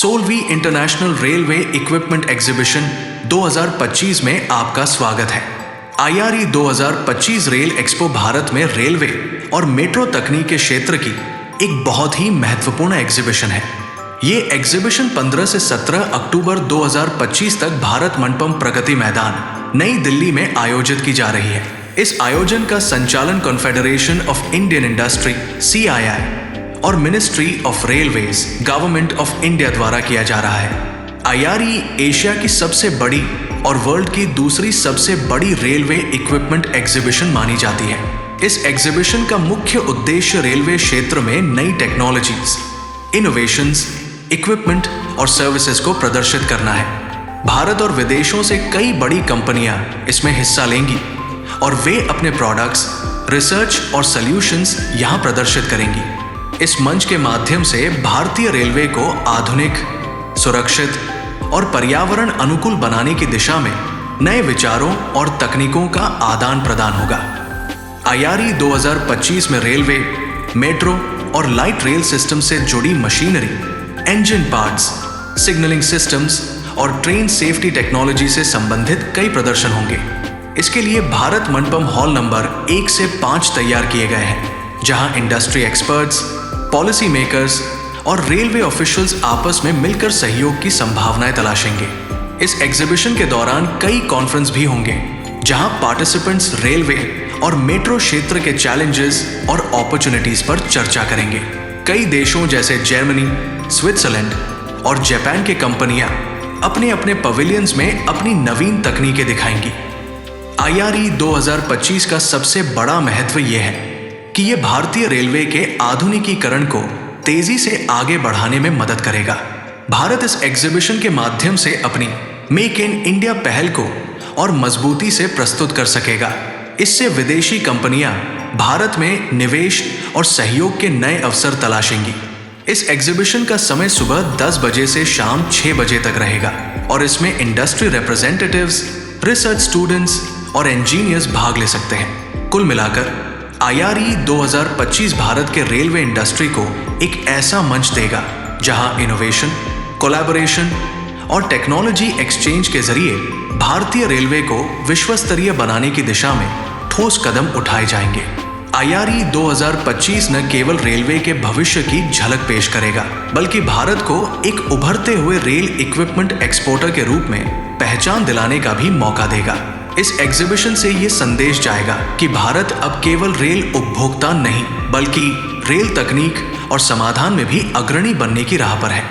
16वीं international railway equipment exhibition 2025 में आपका स्वागत है। IRE 2025 रेल एक्सपो भारत में रेलवे और मेट्रो तकनीक के क्षेत्र की एक बहुत ही महत्वपूर्ण एग्जीबिशन है। ये एग्जीबिशन 15 से 17 अक्टूबर 2025 तक भारत मंडपम प्रगति मैदान नई दिल्ली में आयोजित की जा रही है। इस आयोजन का संचालन confederation of Indian industry CII और ministry of railways government of India द्वारा किया जा रहा है। IRE एशिया की सबसे बड़ी और वर्ल्ड की दूसरी सबसे बड़ी रेलवे इक्विपमेंट एग्जीबिशन मानी जाती है। इस एग्जीबिशन का मुख्य उद्देश्य रेलवे क्षेत्र में नई टेक्नोलॉजीज, इनोवेशंस, इक्विपमेंट और सर्विसेज को प्रदर्शित करना है। भारत और विदेशों से कई बड़ी कंपनियां इसमें हिस्सा लेंगी और वे अपने प्रोडक्ट्स, रिसर्च और सॉल्यूशंस यहां प्रदर्शित करेंगी। इस मंच के माध्यम से भारतीय रेलवे को आधुनिक, सुरक्षित और पर्यावरण अनुकूल बनाने की दिशा में नए विचारों और तकनीकों का आदान प्रदान होगा। IRE 2025 में रेलवे, मेट्रो और लाइट रेल सिस्टम से जुड़ी machinery, engine parts, signalling systems और ट्रेन सेफ्टी टेक्नोलॉजी से संबंधित कई प्रदर्शन होंगे। इसके लिए भारत मंडपम हॉल नंबर 1 से 5 तैयार किए गए हैं, जहां इंडस्ट्री एक्सपर्ट्स, पॉलिसी मेकर्स और रेलवे ऑफिशियल्स आपस में मिलकर सहयोग की संभावनाएं तलाशेंगे। इस एग्जीबिशन के दौरान कई कॉन्फ्रेंस भी होंगे, जहां पार्टिसिपेंट्स रेलवे और मेट्रो क्षेत्र के चैलेंजेस और अपॉर्चुनिटीज पर चर्चा करेंगे। कई देशों जैसे जर्मनी, स्विट्जरलैंड और जापान के कंपनियां अपने अपने पवेलियंस में अपनी नवीन तकनीकें दिखाएंगी। IRE 2025 का सबसे बड़ा महत्व यह है कि यह भारतीय रेलवे के आधुनिकीकरण को तेजी से आगे बढ़ाने में मदद करेगा। भारत इस एग्जीबिशन के माध्यम से अपनी मेक इन इंडिया पहल को और मजबूती से प्रस्तुत कर सकेगा। इससे विदेशी कंपनियां भारत में निवेश और सहयोग के नए अवसर तलाशेंगी। इस एग्जीबिशन का समय सुबह 10 बजे से शाम 6 बजे तक रहेगा और इसमें इंडस्ट्री रिप्रेजेंटेटिव्स, रिसर्च स्टूडेंट्स और इंजीनियर्स भाग ले सकते हैं। कुल मिलाकर IRE 2025 भारत के रेलवे इंडस्ट्री को एक ऐसा मंच देगा जहां इनोवेशन, कोलैबोरेशन और टेक्नोलॉजी एक्सचेंज के जरिए भारतीय रेलवे को विश्व स्तरीय बनाने की दिशा में ठोस कदम उठाए जाएंगे। IRE 2025 न केवल रेलवे के भविष्य की झलक पेश करेगा, बल्कि भारत को एक उभरते हुए रेल इक्विपमेंट एक्सपोर्टर के रूप में पहचान दिलाने का भी मौका देगा। इस एग्जीबिशन से ये संदेश जाएगा कि भारत अब केवल रेल उपभोक्ता नहीं, बल्कि रेल तकनीक और समाधान में भी अग्रणी बनने की राह पर है।